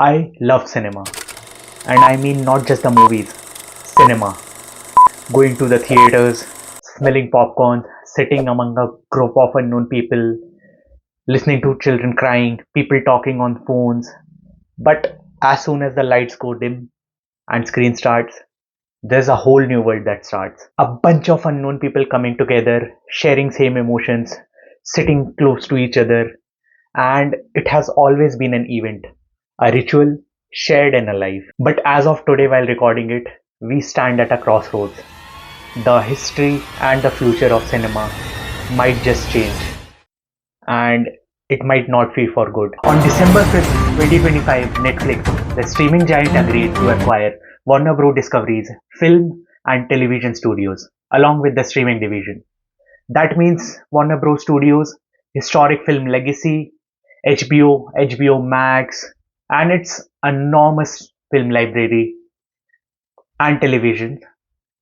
I love cinema, and I mean not just the movies, cinema. Going to the theaters, smelling popcorn, sitting among a group of unknown people, listening to children crying, people talking on phones. But as soon as the lights go dim and screen starts, there's a whole new world that starts. A bunch of unknown people coming together, sharing same emotions, sitting close to each other, and it has always been an event, a ritual, shared and alive. But as of today, while recording it, we stand at a crossroads. The history and the future of cinema might just change, and it might not be for good. On December 5th, 2025, Netflix, the streaming giant, agreed to acquire Warner Bros. Discovery's film and television studios, along with the streaming division. That means Warner Bros. Studios, historic film legacy, HBO Max, and its enormous film library and television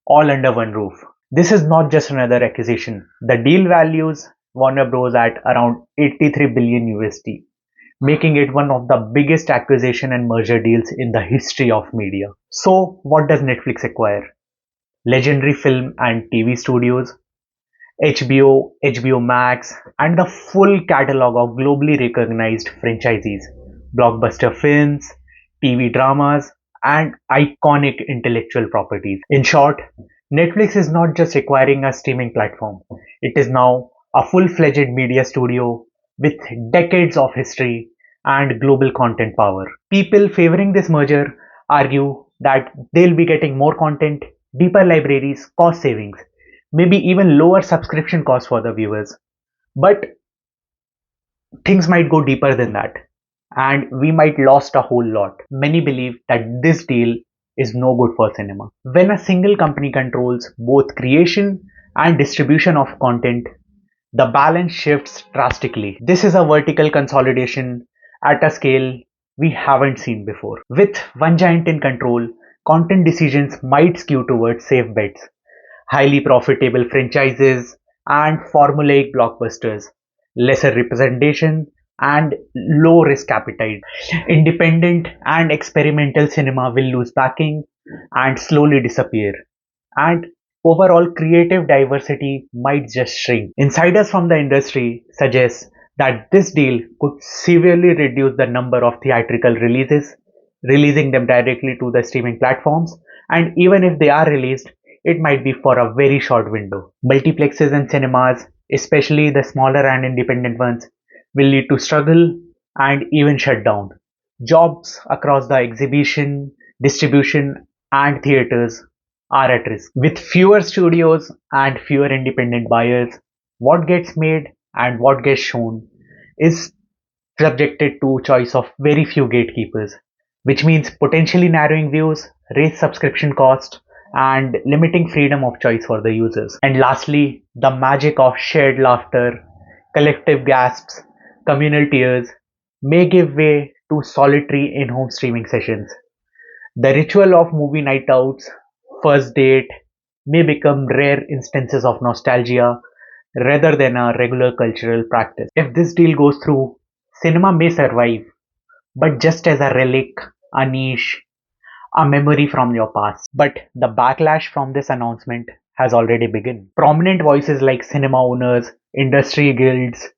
all under one roof. This is not just another acquisition. The deal values Warner Bros. At around 83 billion USD, making it one of the biggest acquisition and merger deals in the history of media. So, what does Netflix acquire? Legendary film and TV studios, HBO Max, and the full catalog of globally recognized franchises, blockbuster films, TV dramas, and iconic intellectual properties. In short, Netflix is not just acquiring a streaming platform, it is now a full fledged media studio with decades of history and global content power. People favoring this merger argue that they'll be getting more content, deeper libraries, cost savings, maybe even lower subscription costs for the viewers. But things might go deeper than that, and we might lost a whole lot. Many believe that this deal is no good for cinema. When a single company controls both creation and distribution of content, the balance shifts drastically. This is a vertical consolidation at a scale we haven't seen before. With one giant in control, content decisions might skew towards safe bets, highly profitable franchises, and formulaic blockbusters, lesser representation, and low risk appetite. Independent and experimental cinema will lose backing and slowly disappear, and overall creative diversity might just shrink. Insiders from the industry suggest that this deal could severely reduce the number of theatrical releases, releasing them directly to the streaming platforms, and even if they are released, it might be for a very short window. Multiplexes and cinemas, especially the smaller and independent ones, will need to struggle and even shut down. Jobs across the exhibition, distribution, and theaters are at risk. With fewer studios and fewer independent buyers, what gets made and what gets shown is subjected to choice of very few gatekeepers, which means potentially narrowing views, raise subscription cost, and limiting freedom of choice for the users. And lastly, the magic of shared laughter, collective gasps, communal tears may give way to solitary in-home streaming sessions. The ritual of movie night outs, first date, may become rare instances of nostalgia rather than a regular cultural practice. If this deal goes through, cinema may survive, but just as a relic, a niche, a memory from your past. But the backlash from this announcement has already begun. Prominent voices like cinema owners, industry guilds,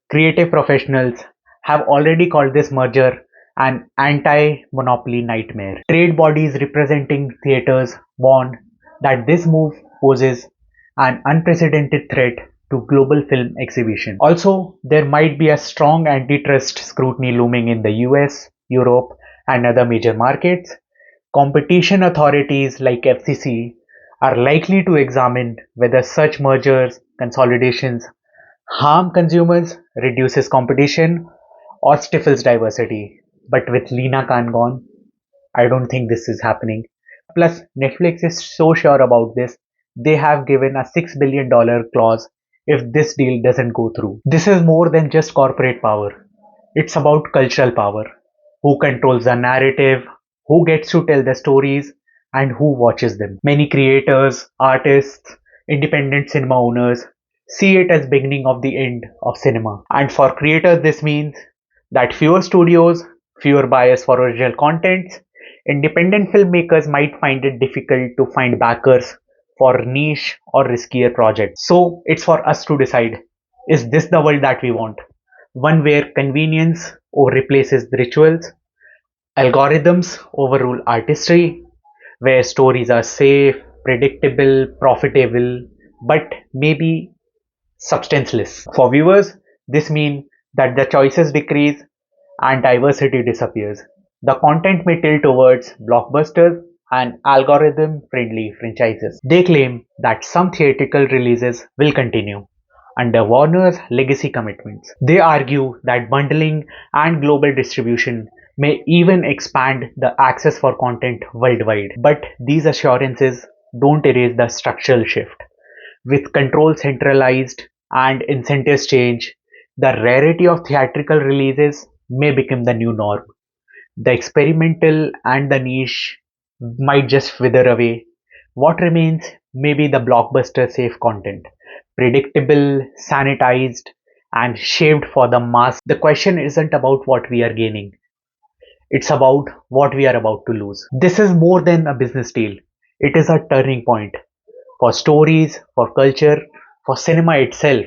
creative professionals have already called this merger an anti-monopoly nightmare. Trade bodies representing theaters warn that this move poses an unprecedented threat to global film exhibition. Also, there might be a strong antitrust scrutiny looming in the US, Europe, and other major markets. Competition authorities like FCC are likely to examine whether such mergers, consolidations harm consumers, reduces competition, or stifles diversity. But with Lena Khan gone, I don't think this is happening. Plus, Netflix is so sure about this, they have given a $6 billion clause if this deal doesn't go through. This is more than just corporate power, it's about cultural power. Who controls the narrative, who gets to tell the stories, and who watches them. Many creators, artists, independent cinema owners see it as beginning of the end of cinema. And for creators, this means that fewer studios, fewer buyers for original contents. Independent filmmakers might find it difficult to find backers for niche or riskier projects. So it's for us to decide, is this the world that we want? One where convenience or replaces the rituals, algorithms overrule artistry, where stories are safe, predictable, profitable, but maybe substanceless. For viewers, this means that the choices decrease and diversity disappears. The content may tilt towards blockbusters and algorithm friendly franchises. They claim that some theatrical releases will continue under Warner's legacy commitments. They argue that bundling and global distribution may even expand the access for content worldwide. But these assurances don't erase the structural shift. With control centralized and incentives change, the rarity of theatrical releases may become the new norm. The experimental and the niche might just wither away. What remains may be the blockbuster safe content, predictable, sanitized, and shaped for the mass. The question isn't about what we are gaining, it's about what we are about to lose. This is more than a business deal, it is a turning point for stories, for culture, for cinema itself.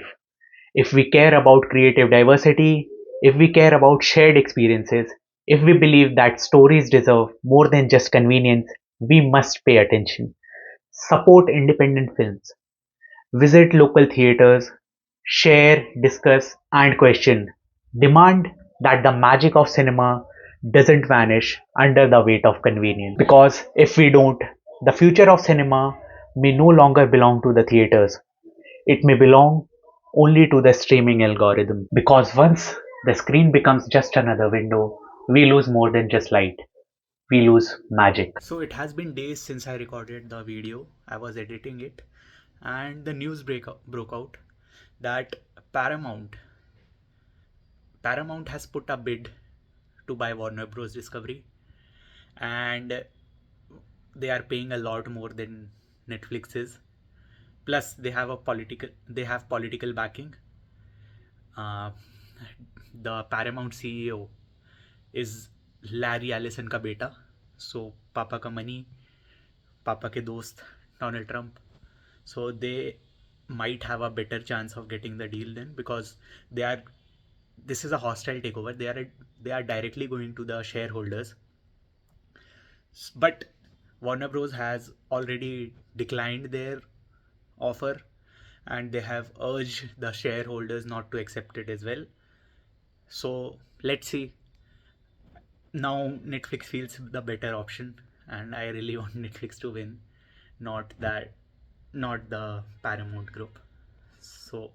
If we care about creative diversity, if we care about shared experiences, if we believe that stories deserve more than just convenience, we must pay attention. Support independent films, visit local theaters, share, discuss, and question. Demand that the magic of cinema doesn't vanish under the weight of convenience. Because if we don't, the future of cinema may no longer belong to the theaters. It may belong only to the streaming algorithm. Because once the screen becomes just another window, we lose more than just light. We lose magic. So it has been days since I recorded the video. I was editing it, and the news broke out that Paramount has put a bid to buy Warner Bros. Discovery, and they are paying a lot more than Netflix is. Plus, they have political backing. Uh, the Paramount CEO is Larry Ellison का बेटा, so पापा का money, पापा के दोस्त Donald Trump. So they might have a better chance of getting the deal then, because they are this is a hostile takeover. They are directly going to the shareholders. But Warner Bros has already declined their offer, and they have urged the shareholders not to accept it as well. So let's see. Now Netflix feels the better option, and I really want Netflix to win, not that, not the Paramount group. So